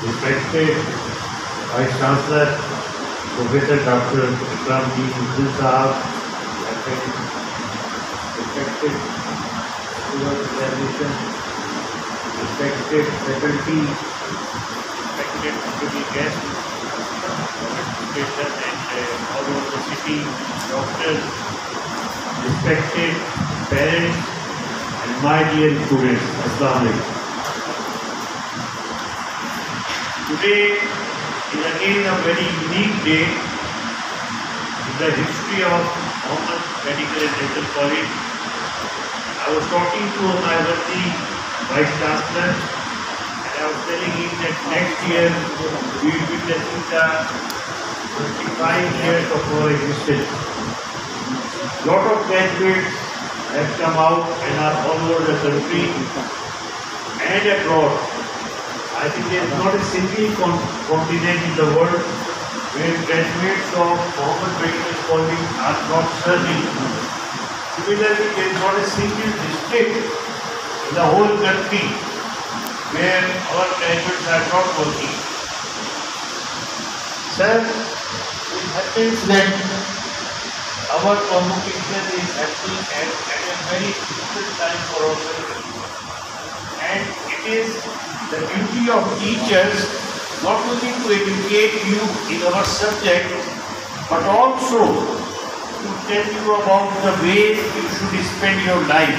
respected Vice Chancellor, Professor Dr. Ikram Ji Hussain Sahab, respected student examination, respected faculty, respected faculty guests, education and all over the city, doctors, respected parents, and my dear students, Assalamu alaikum. Today is again a very unique day in the history of Mohammed Medical and Dental College. I was talking to my worthy Vice Chancellor and I was telling him that next year we will be witnessing the 25 years of our existence. Lot of graduates have come out and are all over the country and abroad. I think there is not a single continent in the world where graduates of Mohammed Medical College are not serving. Similarly, there is not a single district in the whole country where our graduates are not working. Sir, it happens that our convocation is happening at a very difficult time for our country. And it is the duty of teachers not only to educate you in our subject, but also to tell you about the way you should spend your life.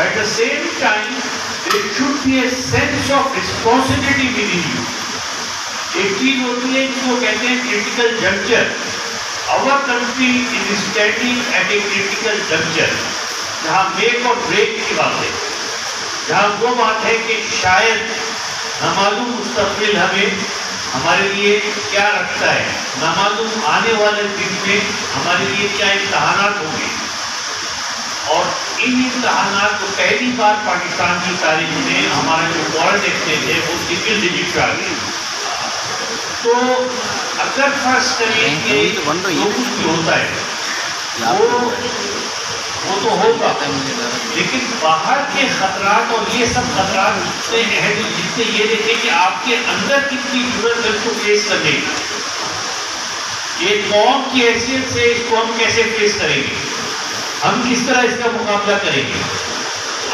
But at the same time, there should be a sense of responsibility within you. ایک چیز ہوتی ہے جس کو کہتے ہیں critical juncture. Our country is standing at a critical juncture. جہاں make اور break کی بات ہے. جہاں وہ بات ہے کہ شاید نامعلوم مستقبل ہمارے لیے کیا رکھتا ہے، نامعلوم آنے والے دن میں ہمارے لیے کیا امتحانات ہوں گے، اور ان امتحانات کو پہلی بار پاکستان کی تاریخ میں ہمارے جو وارڈ ایکسچینج ہے وہ سنگل ڈیجٹ پہ آ گئی. تو اگر فرض کریں کہ جو کچھ بھی ہوتا ہے وہ تو ہوگا، لیکن باہر کے خطرات اور یہ سب خطرات اتنے اہم جس سے یہ دیکھیں کہ آپ کے اندر کتنی ضرورت ہے اس کو فیس کرنے کی. یہ قوم کی حیثیت سے اس کو ہم کیسے فیس کریں گے، ہم کس طرح اس کا مقابلہ کریں گے.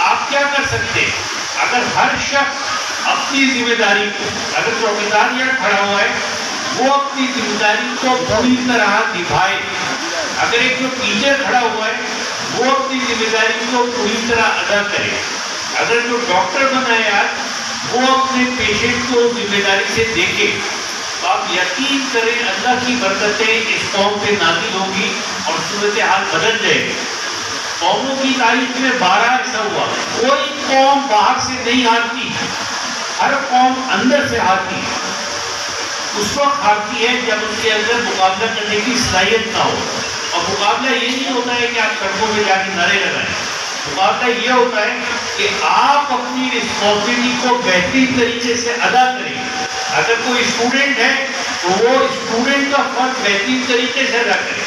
آپ کیا کر سکتے ہیں؟ اگر ہر شخص اپنی ذمہ داری کو، اگر چوکیدار یہاں کھڑا ہوا ہے وہ اپنی ذمہ داری کو پوری طرح نبھائے، اگر ایک جو ٹیچر کھڑا ہوا ہے وہ اپنی ذمہ داری کو پوری طرح ادا کرے، اگر جو ڈاکٹر بنا ہے آج وہ اپنے پیشنٹ کو ذمہ داری سے دیکھے، تو آپ یقین کریں اللہ کی برکتیں اس قوم پہ نازل ہوں گی اور صورتحال بدل جائے گی. قوموں کی تاریخ میں 12 ایسا ہوا، کوئی قوم باہر سے نہیں ہارتی، ہر قوم اندر سے ہارتی. اس وقت ہارتی ہے جب اس کے اندر مقابلہ کرنے کی صلاحیت نہ ہو. اور مقابلہ یہ نہیں ہوتا ہے کہ آپ سڑکوں میں جا کے نعرے لگائیں، مقابلہ یہ ہوتا ہے کہ آپ اپنی رسپانسبلٹی کو بہترین طریقے سے ادا کریں. اگر کوئی اسٹوڈنٹ ہے تو وہ اسٹوڈنٹ کا فرض بہترین طریقے سے ادا کرے،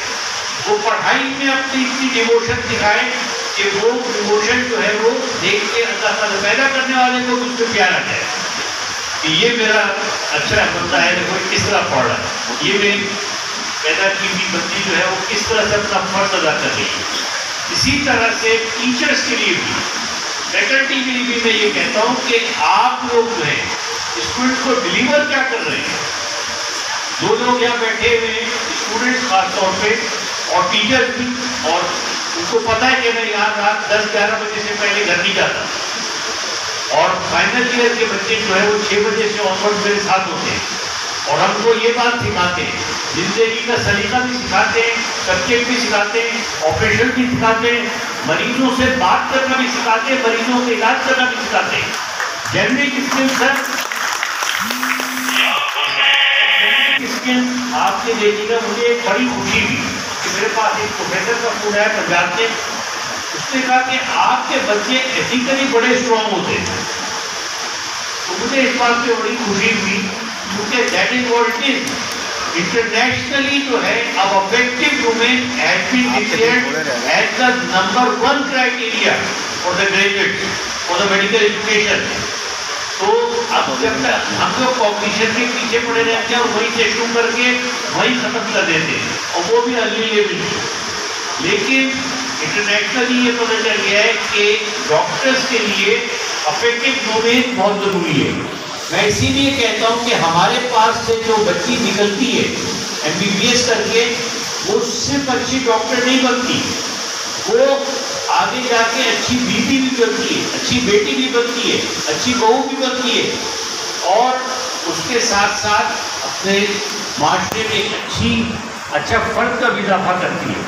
وہ پڑھائی میں اپنی اتنی ڈیووشن دکھائے کہ وہ ڈیووشن جو ہے وہ دیکھ کے اللہ تعالیٰ پیدا کرنے والے کو مجھ سے پیار آ جائے کہ یہ میرا اچھا بندہ ہے، دیکھو کس طرح پڑھ رہا ہے، یہ میری پیدا کی ہوئی بندی جو ہے وہ کس طرح سے اپنا فرض ادا کر رہی ہے. اسی طرح سے ٹیچرز کے لیے بھی، فیکلٹی کے لیے بھی میں یہ کہتا ہوں کہ آپ لوگ جو ہیں اسٹوڈنٹ کو ڈلیور کیا کر رہے ہیں. دو لوگ یہاں بیٹھے ہوئے ہیں، اسٹوڈنٹ خاص طور پہ اور ٹیچر بھی، اور ان کو پتہ ہے کہ میں یہاں رات 10-11 بجے سے پہلے گھر نہیں جاتا، اور فائنل ایئر کے بچے جو ہے وہ 6 بجے سے آنورڈ میرے ساتھ ہوتے ہیں، اور ہم کو یہ بات سکھاتے ہیں، زندگی کا سلیقہ بھی سکھاتے ہیں، سبجیکٹ بھی سکھاتے ہیں، آپریشن بھی سکھاتے ہیں، مریضوں سے بات کرنا بھی سکھاتے ہیں، مریضوں کا علاج کرنا بھی سکھاتے ہیں. جنرک اسکلز ہے، اسکلز آپ نے دیکھی گا. مجھے ایک بڑی خوشی ہوئی کہ میرے پاس ایک پروفیسر کا فون ہے پنجاب سے، اس نے کہا کہ آپ کے بچے ایتھیکلی بڑے اسٹرانگ ہوتے ہیں. تو مجھے اس بات پہ بڑی خوشی ہوئی کیونکہ that is what it is. Internationally جو ہے اب effective domain has been declared as the number 1 criteria for the graduate for the medical education. تو اب جب تک ہم لوگ کمپٹیشن کے پیچھے پڑے رہتے ہیں اور وہیں سے شروع کر کے وہیں ختم کر دیتے ہیں، اور وہ بھی ارلی لیول. لیکن انٹرنیشنلی یہ پتہ چل گیا ہے کہ ڈاکٹرز کے لیے افیکٹو ڈومین بہت ضروری ہے. میں اسی لیے کہتا ہوں کہ ہمارے پاس سے جو بچی نکلتی ہے MBBS کر کے، وہ صرف اچھی ڈاکٹر نہیں بنتی، وہ آگے جا کے اچھی بیوی بھی بنتی ہے، اچھی بیٹی بھی بنتی ہے، اچھی بہو بھی بنتی ہے، اور اس کے ساتھ ساتھ اپنے معاشرے میں ایک اچھا فرد کا بھی اضافہ کرتی ہے.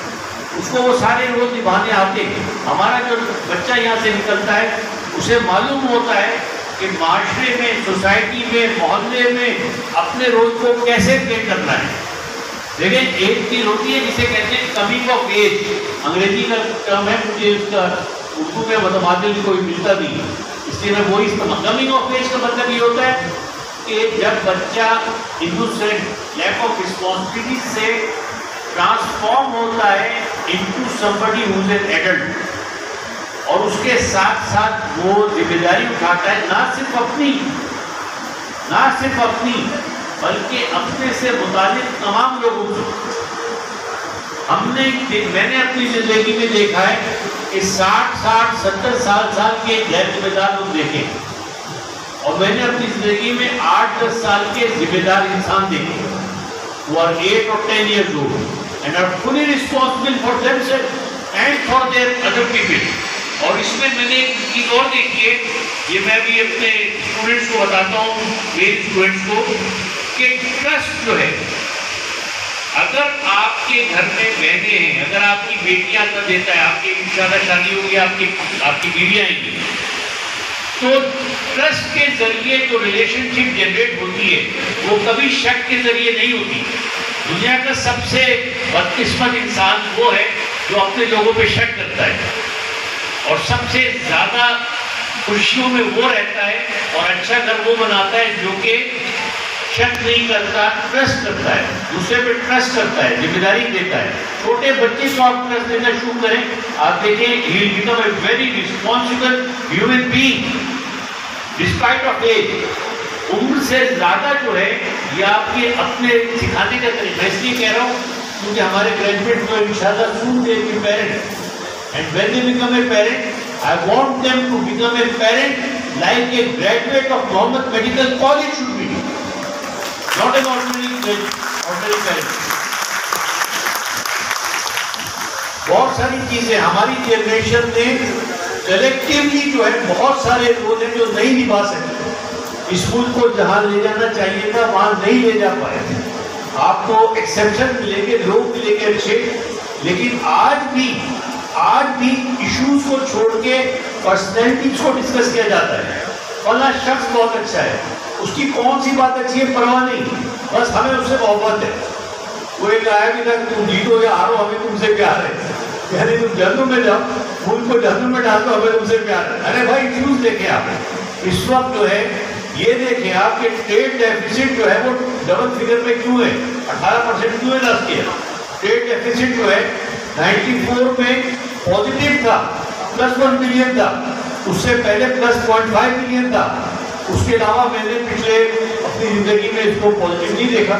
اس کو وہ سارے رول نبھانے آتے ہیں. ہمارا جو بچہ یہاں سے نکلتا ہے اسے معلوم ہوتا ہے کہ معاشرے میں، سوسائٹی میں، محلے میں اپنے رول کو کیسے پلے کرنا ہے. دیکھیں ایک چیز ہوتی ہے جسے کہتے ہیں کمنگ آف ایج، انگریزی کا ٹرم ہے، مجھے اس کا اردو میں متبادل کوئی ملتا نہیں، اس لیے میں وہی استعمال. کمنگ آف ایج کا مطلب یہ ہوتا ہے کہ جب بچہ انوسینٹ، لیک آف رسپانسبلٹی سے ٹرانسفارم ہوتا ہے into somebody who is an adult، اور اس کے ساتھ ساتھ وہ ذمہ داری اٹھاتا ہے نہ صرف اپنی بلکہ اپنے سے متعلق تمام لوگوں کو. میں نے اپنی زندگی میں دیکھا ہے کہ 60-70 سال کے غیر ذمہ دار لوگ دیکھے، اور میں نے اپنی زندگی میں 8-10 سال کے ذمہ دار انسان دیکھے who are 8 or 10 years old and are fully responsible for themselves and for their other people. اور اس میں نے ایک چیز اور دیکھی ہے، یہ میں بھی اپنے اسٹوڈنٹس کو بتاتا ہوں، میرے اسٹوڈنٹس کو، کہ ٹرسٹ جو ہے، اگر آپ کے گھر میں بہنیں ہیں، اگر آپ کی بیٹیاں کر دیتا ہے، آپ کی انشاءاللہ شادی ہوگی، آپ کی بیویاں آئیں گی، تو ٹرسٹ کے ذریعے جو ریلیشن شپ جنریٹ ہوتی ہے وہ کبھی شک کے ذریعے نہیں ہوتی۔ دنیا کا سب سے بدقسمت انسان وہ ہے جو اپنے لوگوں پہ شک کرتا ہے، اور سب سے زیادہ خوشیوں میں وہ رہتا ہے اور اچھا گھر وہ بناتا ہے جو کہ شک نہیں کرتا، ٹرسٹ کرتا ہے، دوسرے پہ ٹرسٹ کرتا ہے، ذمہ داری دیتا ہے۔ چھوٹے بچے کو آپ ٹرسٹ دینا شروع کریں، آپ دیکھیں he will become a very responsible human being despite of age۔ عمر سے زیادہ جو ہے یہ آپ کے اپنے سکھانے کا طریقہ، اس لیے کہہ رہا ہوں کیونکہ ہمارے گریجویٹ کو انشاءاللہ soon they will be parents، and when they become a parent I want them to become a parent like a graduate of Mohammed Medical College should be, not an ordinary parent۔ بہت ساری چیزیں ہماری generation نے collectively جو ہے بہت سارے لوگ ہیں جو نہیں نبھا سکتے، اسکول کو جہاں لے جانا چاہیے تھا وہاں نہیں لے جا پائے۔ آپ کو ایکسیپشن ملیں گے، لوگ ملیں گے اچھے، لیکن آج بھی ایشوز کو چھوڑ کے پرسنالٹیز کو ڈسکس کیا جاتا ہے۔ فلاں شخص بہت اچھا ہے، اس کی کون سی بات اچھی ہے پرواہ نہیں، بس ہمیں اس سے محبت ہے۔ وہ ایک آیا بھی تھا تم جیتو یا ہارو ہمیں تم سے پیار ہے، یعنی تم جہنم میں جاؤ، ملک کو جہنم میں ڈال دو، ہمیں تم سے پیار ہے۔ ارے بھائی ایشوز دیکھیں آپ اس وقت جو ہے، یہ دیکھیں آپ کے ٹریڈ ڈیفیسٹ جو ہے وہ ڈبل فگر میں کیوں ہے، 18% کیوں ہے لاسٹ ایئر۔ ٹریڈ ڈیفیسٹ جو ہے 94 میں پازیٹیو تھا، +1 بلین تھا، اس سے پہلے +0.5 بلین تھا۔ اس کے علاوہ میں نے پچھلے اپنی زندگی میں اس کو پازیٹیو نہیں دیکھا،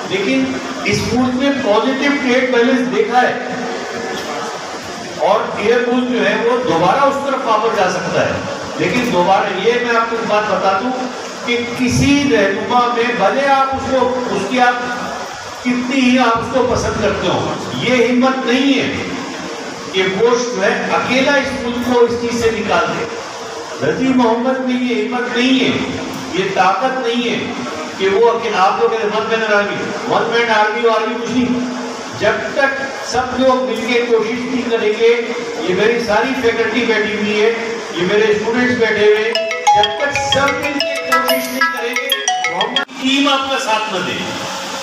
لیکن اس ملک میں پازیٹیو ٹریڈ بیلنس دیکھا ہے، اور یہ ملک جو ہے وہ دوبارہ اس طرف واپس جا سکتا ہے۔ لیکن دوبارہ یہ میں آپ کو بات بتا دوں کہ کسی رہنما میں بھلے آپ اس کی آپ کتنی ہی آپ اس کو پسند کرتے ہو، یہ ہمت نہیں ہے کہ وہ جو ہے اکیلا اس ملک کو اس چیز سے نکال دے۔ رضی محمد میں یہ ہمت نہیں ہے، یہ طاقت نہیں ہے کہ وہ اکیلا، آپ لوگ کہتے ہیں ون مین آرمی کچھ نہیں۔ جب تک سب لوگ مل کے کوشش نہیں کریں گے، یہ میری ساری فیکلٹی بیٹھی ہوئی ہے، یہ میرے اسٹوڈنٹس بیٹھے ہوئے، جب تک سب مل کے کوشش نہیں کریں گے، محمد ٹیم آپ کا ساتھ نہ دے،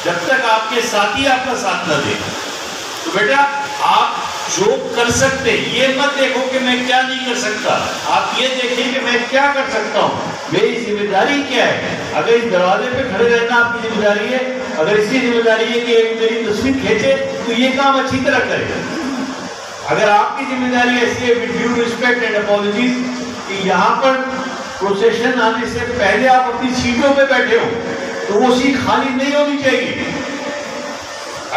جب تک آپ کے ساتھی آپ کا ساتھ نہ دے، تو بیٹا آپ جو کر سکتے یہ مت دیکھو کہ میں کیا نہیں کر سکتا، آپ یہ دیکھیں کہ میں کیا کر سکتا ہوں، میری ذمہ داری کیا ہے۔ اگر اس دروازے پہ کھڑے رہنا آپ کی ذمہ داری ہے، اگر اس کی ذمہ داری ہے کہ ایک میری تصویر کھینچے تو یہ کام اچھی طرح کرے۔ اگر آپ کی ذمہ داری ایسی ہے with due respect and apologies کہ یہاں پر پروسیشن آنے سے پہلے آپ اپنی سیٹوں پہ بیٹھے ہو تو وہ سیٹ خالی نہیں ہونی چاہیے۔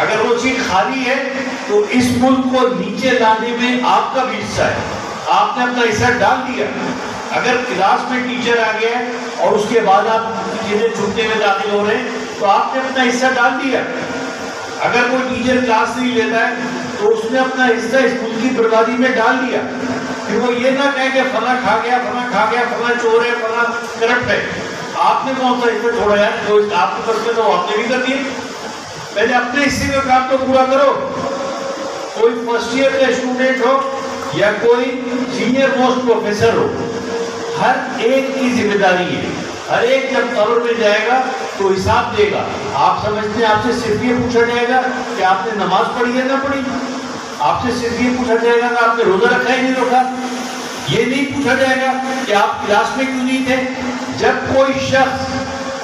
اگر وہ سیٹ خالی ہے تو اس ملک کو نیچے لانے میں آپ کا بھی حصہ ہے، آپ نے اپنا حصہ ڈال دیا۔ اگر کلاس میں ٹیچر آ گیا ہے اور اس کے بعد آپ چیزیں چھوٹنے میں داخل ہو رہے ہیں تو آپ نے اپنا حصہ ڈال دیا۔ اگر کوئی ٹیچر کلاس نہیں لیتا ہے تو اس نے اپنا حصہ اس ملک کی بربادی میں ڈال دیا۔ پھر وہ یہ نہ کہے کہ فلاں کھا گیا، فلاں چور ہے، فلاں کرپٹ ہے۔ آپ نے کون سا حصہ چھوڑا ہے؟ جو آپ کے پاس میں تو آپ نے بھی کر دیے۔ پہلے اپنے حصے کا کام تو پورا کرو۔ کوئی فرسٹ ایئر کا اسٹوڈنٹ ہو یا کوئی سینئر موسٹ پروفیسر ہو، ہر ایک کی ذمہ داری ہے۔ ہر ایک جب قبر میں جائے گا تو حساب دے گا۔ آپ سمجھتے ہیں آپ سے صرف یہ پوچھا جائے گا کہ آپ نے نماز پڑھی ہے نہ پڑھی؟ آپ سے صرف یہ پوچھا جائے گا کہ آپ نے روزہ رکھا ہے نہیں رکھا؟ یہ نہیں پوچھا جائے گا کہ آپ کلاس میں کیوں نہیں تھے؟ جب کوئی شخص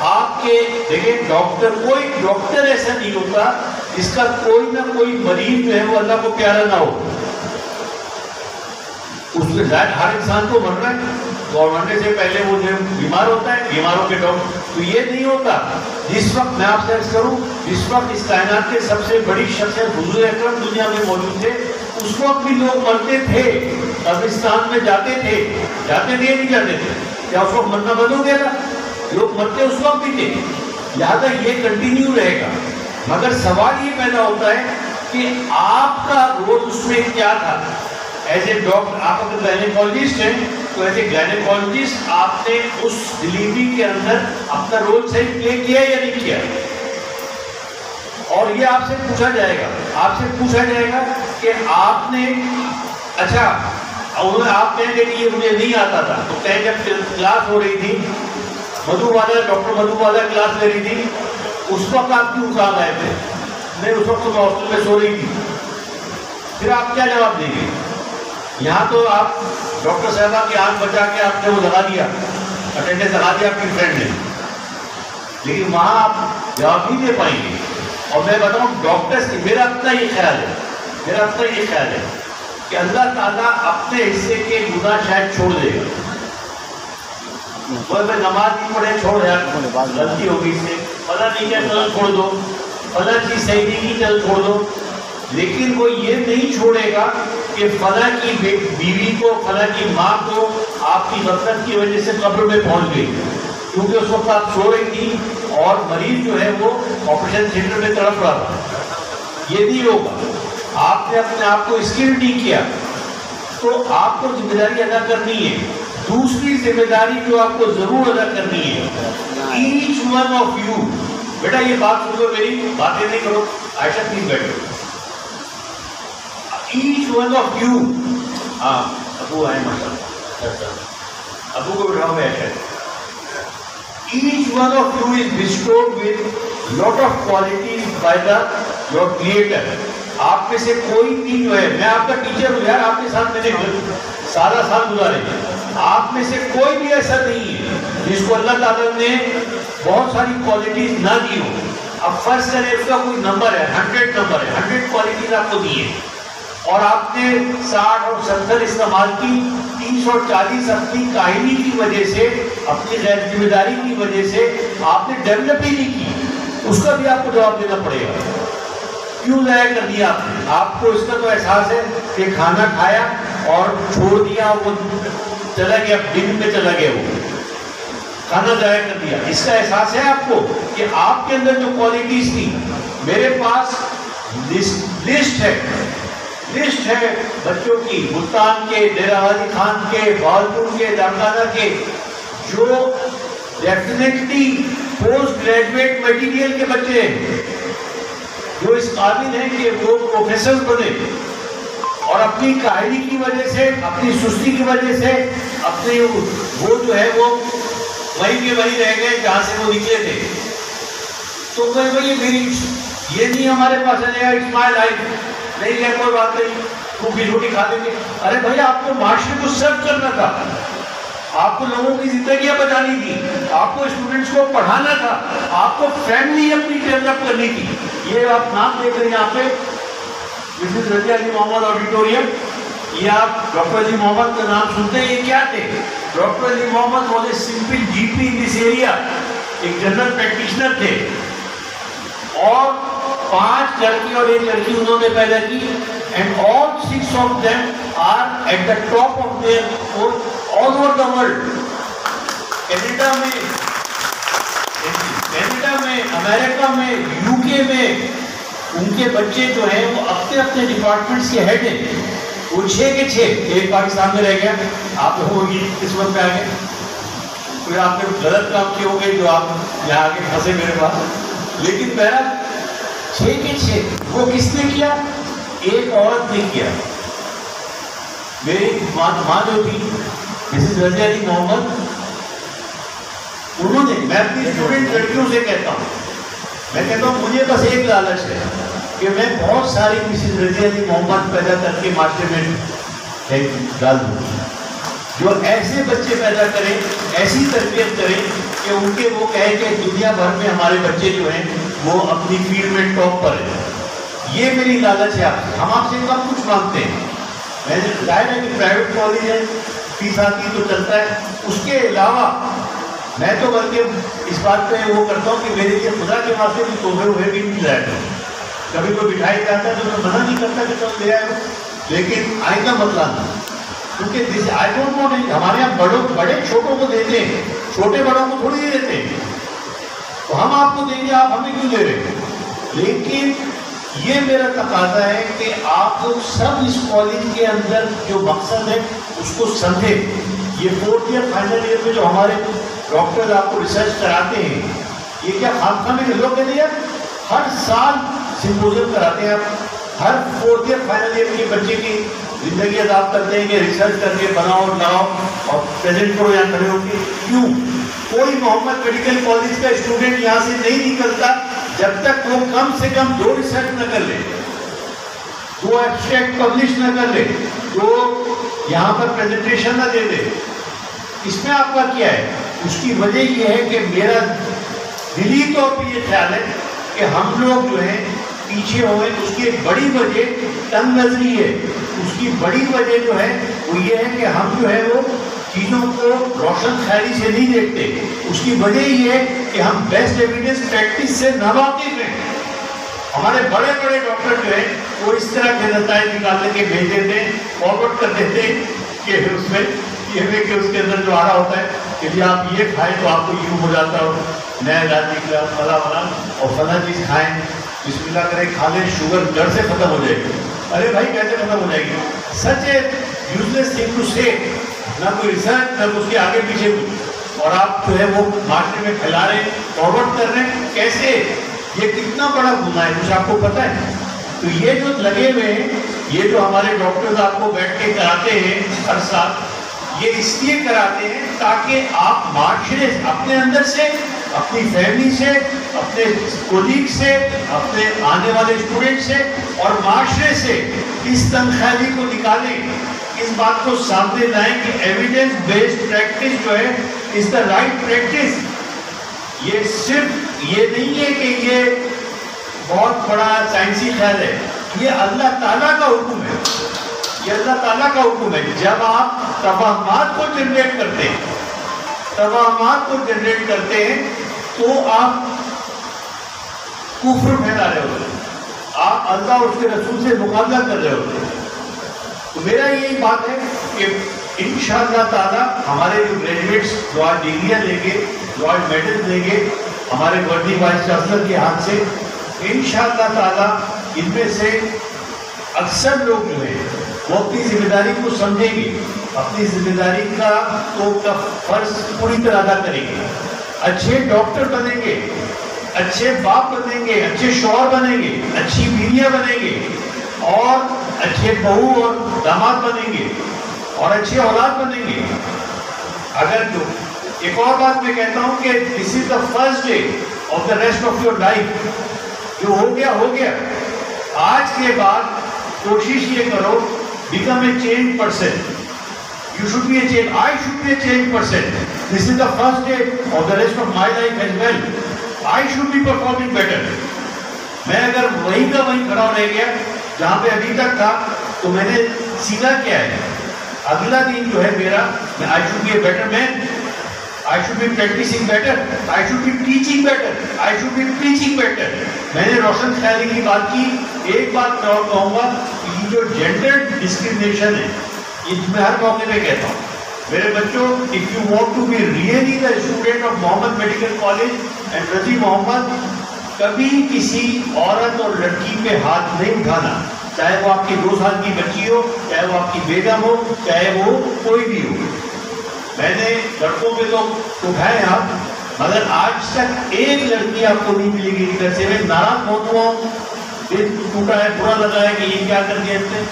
آپ کے دیکھیں کوئی ڈاکٹر ایسا نہیں ہوتا جس کا کوئی نہ کوئی مریض جو ہے وہ اللہ کو پیارا نہ ہو۔ اس میں ہر انسان کو مرنا ہے، اور مرنے سے پہلے وہ جو بیمار ہوتا ہے، بیماروں کے ڈاکٹر، تو یہ نہیں ہوتا۔ جس وقت میں آپ سے عرض کروں، جس وقت اس کائنات کے سب سے بڑی شخصیت حضور اکرم دنیا میں موجود تھے، اس وقت بھی لوگ مرتے تھے، قبرستان میں جاتے تھے نہیں جاتے تھے؟ کیا اس وقت مرنا بند ہو گیا تھا؟ لوگ مرتے اس وقت بھی تھے، لہٰذا یہ کنٹینیو رہے گا۔ مگر سوال یہ پیدا ہوتا ہے کہ آپ کا رول اس میں کیا تھا؟ ایز اے ڈاکٹر آپ اگر گائنیکالوجسٹ ہیں تو ایز اے گائنیکالوجسٹ آپ نے اس ڈلیوری کے اندر اپنا رول صحیح پلے کیا یا نہیں کیا. اور یہ آپ سے پوچھا جائے گا کہ آپ نے اچھا آپ کہیں گے کہ یہ مجھے نہیں آتا تھا تو کہیں جب کلاس ہو رہی تھی ڈاکٹر مدھو والا کلاس لے رہی تھی اس وقت آپ کیوں کام آئے تھے؟ نہیں اس وقت تو میں ہاسٹل میں سو رہی تھی. پھر آپ کیا جواب دیں گے؟ یہاں تو آپ ڈاکٹر صاحبہ کی آنکھ بچا کے آپ نے وہ لگا دیا اٹینڈنس لگا دیا آپ کی فرینڈ نے, لیکن وہاں آپ جواب نہیں دے پائیں گے. اور میں بتاؤں ڈاکٹر میرا اپنا یہ خیال ہے کہ اللہ تعالیٰ اپنے حصے کے گناہ شاید چھوڑ دے گا. میں نماز نہیں پڑھے چھوڑ یار غلطی ہوگی اس سے, فلاں نہیں کیا چل چھوڑ دو, فلاں چیز صحیح نہیں کی چل چھوڑ دو. لیکن وہ یہ نہیں چھوڑے گا کہ فلاں کی بیوی کو فلاں کی ماں کو آپ کی غفلت کی وجہ سے قبر میں پہنچ گئی کیونکہ اس وقت آپ سو رہی تھی اور مریض جو ہے وہ آپریشن تھیٹر میں تڑپ رہا تھا. یہ نہیں ہوگا. آپ نے اپنے آپ کو اسکل نہیں کیا تو آپ کو ذمہ داری ادا کرنی ہے. دوسری ذمہ داری جو آپ کو ضرور ادا کرنی ہے, ایچ ون آف یو, بیٹا یہ بات سن لو میری, باتیں نہیں کرو, عائشہ پلیز بیٹھو. ایچ ون آف یو, ہاں ابو آئے ماشاءاللہ, ابو کو بٹھاؤ میں عائشہ. Each one of you is bestowed with lot of qualities by your Creator. آپ میں سے کوئی بھی جو ہے, میں آپ کا ٹیچر ہوں یار, آپ کے ساتھ میں نے سارا سال گزارے, آپ میں سے کوئی بھی ایسا نہیں ہے جس کو اللہ تعالیٰ نے بہت ساری کوالٹیز نہ دی ہو. اب فرض کریں اس کا کوئی نمبر ہے 100 نمبر ہے, 100 کوالٹیز آپ کو دی ہے اور آپ نے 60 اور 70 استعمال کی, 30 اور 40 اپنی کاہلی کی وجہ سے, اپنی غیر ذمہ داری کی وجہ سے آپ نے ڈیولپ ہی نہیں کی, اس کا بھی آپ کو جواب دینا پڑے گا. کیوں ضائع کر دیا آپ نے؟ آپ کو اس کا تو احساس ہے کہ کھانا کھایا اور چھوڑ دیا, وہ چلا گیا, دن میں چلا گیا, وہ کھانا ضائع کر دیا. اس کا احساس ہے آپ کو کہ آپ کے اندر جو کوالٹیز تھی, میرے پاس لسٹ ہے بچوں کی, ملتان کے, ڈیرہ غازی خان کے, بہاولپور کے, دارکانہ کے, جو ڈیفینیٹلی پوسٹ گریجویٹ میٹیریل کے بچے ہیں, جو اس قابل ہیں کہ وہ پروفیسر بنے, اور اپنی کاہلی کی وجہ سے, اپنی سستی کی وجہ سے, اپنے وہ جو ہے وہ وہیں کے وہیں رہ گئے جہاں سے وہ نکلے تھے. تو کوئی بھائی میری یہ نہیں ہمارے پاس ہے, اٹس مائی لائف, نہیں ہے کوئی بات نہیں, روٹی روٹی کھا دیں گے. ارے بھائی آپ کو معاشرے کو سرو کرنا تھا, آپ کو لوگوں کی زندگیاں بچانی تھی, آپ کو اسٹوڈنٹس کو پڑھانا تھا, آپ کو فیملی اپنی ڈیولپ کرنی تھی. یہ آپ نام دیکھ رہے ہیں یہاں پہ مسز رضیہ علی محمد آڈیٹوریم, یہ آپ ڈاکٹر علی محمد کا نام سنتے ہیں, یہ کیا تھے؟ Doctor Ali Muhammad was a simple G P in this area, ایک جنرل پریکٹیشنر تھے, اور 5 لڑکی اور 1 لڑکی انہوں نے پیدا کی, and all 6 of them are at the top of their all over the world. Canada میں, امریکہ میں, یو کے میں ان کے بچے جو ہیں وہ اپنے اپنے ڈپارٹمنٹس کے ہیڈ ہیں. وہ 6 کے 6, ایک پاکستان میں رہ گیا, آپ لوگوں کی قسمت پہ آ گئے, پھر آپ نے غلط کام کیے ہوں گے جو آپ یہاں آگے پھنسے میرے پاس. لیکن میرا 6 کے 6 وہ کس نے کیا؟ ایک عورت نے کیا. میری ماں جو تھی مسز رضیہ علی محمد, انہوں نے, میں اپنی اسٹوڈنٹ لڑکیوں سے کہتا ہوں مجھے بس ایک لالچ ہے کہ میں بہت ساری مسز رضیہ علی محمد پیدا کر کے معاشرے میں ڈال دوں, جو ایسے بچے پیدا کریں, ایسی تربیت کریں کہ ان کے وہ کہیں کہ دنیا بھر میں ہمارے بچے جو ہیں وہ اپنی فیلڈ میں ٹاپ پر ہیں. یہ میری لالچ ہے آپ سے. ہم آپ سے کم کچھ مانگتے ہیں, میں نے ظاہر ہے کہ پرائیویٹ کالج ہے, فیس آتی تو چلتا ہے, اس کے علاوہ میں تو بلکہ اس بات پہ وہ کرتا ہوں کہ میرے لیے خدا کے واسطے بھی تحفے ہوئے بھی مل جائے گا. کبھی کوئی مٹھائی جاتا ہے تو میں منع نہیں کرتا کہ چل لے آئے, لیکن آئندہ مت لانا, کیونکہ آئی ڈونٹ نو, نہیں ہمارے یہاں بڑے چھوٹوں کو دیتے ہیں, چھوٹے بڑوں کو تھوڑی دے دیتے ہیں. تو ہم آپ کو دیں گے, آپ ہمیں کیوں دے رہے ہیں؟ لیکن یہ میرا تقاضا ہے کہ آپ لوگ سب اس کالج کے اندر جو مقصد ہے اس کو سمجھیں. یہ 4th ایئر فائنل ایئر میں جو ہمارے ڈاکٹر آپ کو ریسرچ کراتے ہیں یہ کیا خام میں لوگ کہتے ہیں ہر سال سمپوزیم کراتے ہیں. آپ ہر 4th ایئر فائنل ایئر کے بچے کی زندگی عذاب کرتے ہیں کہ ریسرچ کر کے بناؤ لاؤ اور پریزنٹ کرو یا کھڑے ہو کے. کیوں؟ کوئی محمد میڈیکل کالج کا اسٹوڈنٹ یہاں سے نہیں نکلتا جب تک وہ کم سے کم 2 ریسرچ نہ کر لے, 2 ایبسٹریکٹ پبلش نہ کر لے, 2 یہاں پر پریزنٹیشن نہ دے دے. اس میں آپ کا کیا ہے؟ اس کی وجہ یہ ہے کہ میرا دلی طور پہ یہ خیال ہے کہ ہم لوگ جو ہیں پیچھے ہوئے. اس کی ایک بڑی وجہ تنگ نظری ہے. اس کی بڑی وجہ جو ہے وہ یہ ہے کہ ہم جو ہے وہ چیزوں کو روشن خیالی سے نہیں دیکھتے. اس کی وجہ یہ ہے کہ ہم بیسٹ ایویڈنس پریکٹس سے ناواقف ہیں. ہمارے بڑے بڑے ڈاکٹر جو ہیں وہ اس طرح کے نتائج نکال کے بھیج دیتے ہیں, فارورڈ کر دیتے ہیں کہ اس میں یہ ہے کہ اس کے اندر جو آ رہا ہوتا ہے کہ جی آپ یہ کھائیں تو آپ کو یوں ہو جاتا ہو, نیا علاج نکلا فلاں فلاں, اور فلاں چیز کھائیں بسم اللہ کریں کھا لیں شوگر جڑ سے ختم ہو جائے گی. ارے بھائی کیسے ختم ہو جائے گی؟ سچ ہے یوزلیس تھنگ ٹو سے, نہ کوئی ریسرچ نہ اس کے آگے پیچھے کچھ, اور آپ جو ہے وہ معاشرے میں پھیلا رہے ہیں, فارورڈ کر رہے ہیں. کیسے؟ یہ کتنا بڑا گناہ ہے, کچھ آپ کو پتہ ہے؟ تو یہ جو لگے ہوئے ہیں, یہ جو ہمارے ڈاکٹرز آپ کو بیٹھ کے کراتے ہیں ہر سال, یہ اس لیے کراتے ہیں تاکہ آپ معاشرے اپنے اندر سے, اپنی فیملی سے, اپنے کولیگ سے, اپنے آنے والے اسٹوڈنٹ سے اور معاشرے سے اس تنخواہی کو نکالیں, اس بات کو سامنے لائیں کہ ایویڈنس بیسڈ پریکٹس جو ہے از دا رائٹ پریکٹس. یہ صرف یہ نہیں ہے کہ یہ بہت بڑا سائنسی خیال ہے, یہ اللہ تعالیٰ کا حکم ہے. یہ اللہ تعالیٰ کا حکم ہے. جب آپ توہمات کو جنریٹ کرتے ہیں, توہمات کو جنریٹ کرتے ہیں تو آپ کفر پھیلا رہے ہوتے ہیں, آپ اللہ اور اس کے رسول سے مقابلہ کر رہے ہوتے ہیں. تو میرا یہی بات ہے کہ انشاءاللہ تعالیٰ ہمارے جو گریجویٹس جو آج ڈگریاں لیں گے, جو آج میڈل لیں گے ہمارے ورڈی وائس چانسلر کے ہاتھ سے, انشاءاللہ تعالیٰ ان میں سے اکثر لوگ جو ہیں وہ اپنی ذمہ داری کو سمجھیں گے, اپنی ذمہ داری کا فرض پوری طرح ادا کریں گے, اچھے ڈاکٹر بنیں گے, اچھے باپ بنیں گے, اچھے شوہر بنیں گے, اچھی بیویاں بنیں گے, اور اچھے بہو اور داماد بنیں گے, اور اچھے اولاد بنیں گے. اگر جو ایک اور بات میں کہتا ہوں کہ this is the first day of the rest of your life. جو ہو گیا ہو گیا. آج کے بعد کوشش یہ کرو become a changed person. You should be a changed. I should be a changed person. This is the first day of the rest of my life as well. I should be performing better. میں اگر وہیں کا وہیں کھڑا رہ گیا جہاں پہ ابھی تک تھا تو میں نے سیدھا کیا ہے, اگلا دن جو ہے میرا, I should be a better man. I should be practicing better. I should be teaching better. I should be preaching better. میں نے روشن خیالی کی بات کی. ایک بات میں اور کہوں گا, یہ جو جینڈر ڈسکریمنیشن ہے یہ میں ہر موقع پہ کہتا ہوں میرے بچوں, if you want to be really the student of Muhammad medical college and رضی محمد, کبھی کسی عورت اور لڑکی پہ ہاتھ نہیں اٹھانا, چاہے وہ آپ کی 2 سال کی بچی ہو, چاہے وہ آپ کی بیگم ہو, چاہے وہ کوئی بھی ہو. میں نے لڑکوں پہ تو اٹھائے ہاتھ, مگر آج تک ایک لڑکی آپ کو نہیں ملے گی ادھر سے. میں ناراض بہت ہوا ہوں, دل ٹوٹا ہے, برا لگا ہے کہ یہ کیا کر دیا اس نے,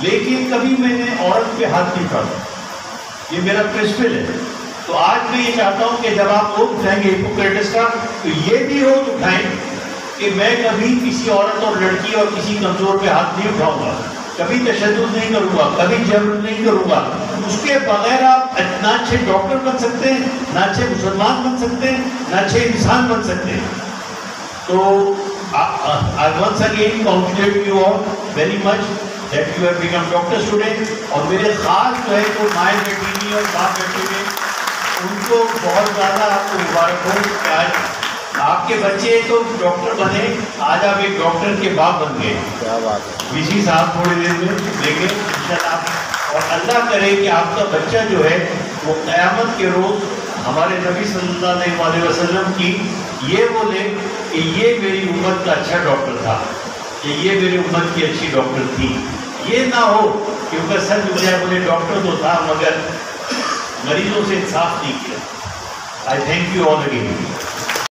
لیکن کبھی میں نے عورت پہ ہاتھ نہیں اٹھاتا. یہ میرا پرنسپل ہے. تو آج میں یہ چاہتا ہوں کہ جب آپ لوگ اٹھائیں گے ہپوکریٹس کا, تو یہ بھی ہو اٹھائیں کہ میں کبھی کسی عورت اور لڑکی اور کسی کمزور پہ ہاتھ نہیں اٹھاؤں گا, کبھی تشدد نہیں کروں گا, کبھی جبر نہیں کروں گا. اس کے بغیر آپ نہ اچھے ڈاکٹر بن سکتے ہیں, نہ اچھے مسلمان بن سکتے ہیں, نہ اچھے انسان بن سکتے ہیں. تو I once again congratulate you all very much that you have become doctors today. اور میرے خاص جو ہے تو مائیں بیٹی اور باپ بیٹے ہیں, ان کو بہت زیادہ آپ کو مبارک ہو کہ آج آپ کے بچے تو ڈاکٹر بنے, آج آپ ایک ڈاکٹر کے باپ بن گئے. کیا بات ہے. ویسی صاحب تھوڑی دیر میں لیں گے انشاءاللہ, اور اللہ کرے کہ آپ کا بچہ جو ہے وہ قیامت کے روز ہمارے نبی صلی اللہ علیہ وسلم کی یہ بولے کہ یہ میری امت کا اچھا ڈاکٹر تھا, کہ یہ میری امت کی اچھی ڈاکٹر تھی. یہ نہ ہو کہ ان کا سر جھک جائے بولے ڈاکٹر تو تھا مگر مریضوں سے انصاف نہیں کیا. I thank you all again.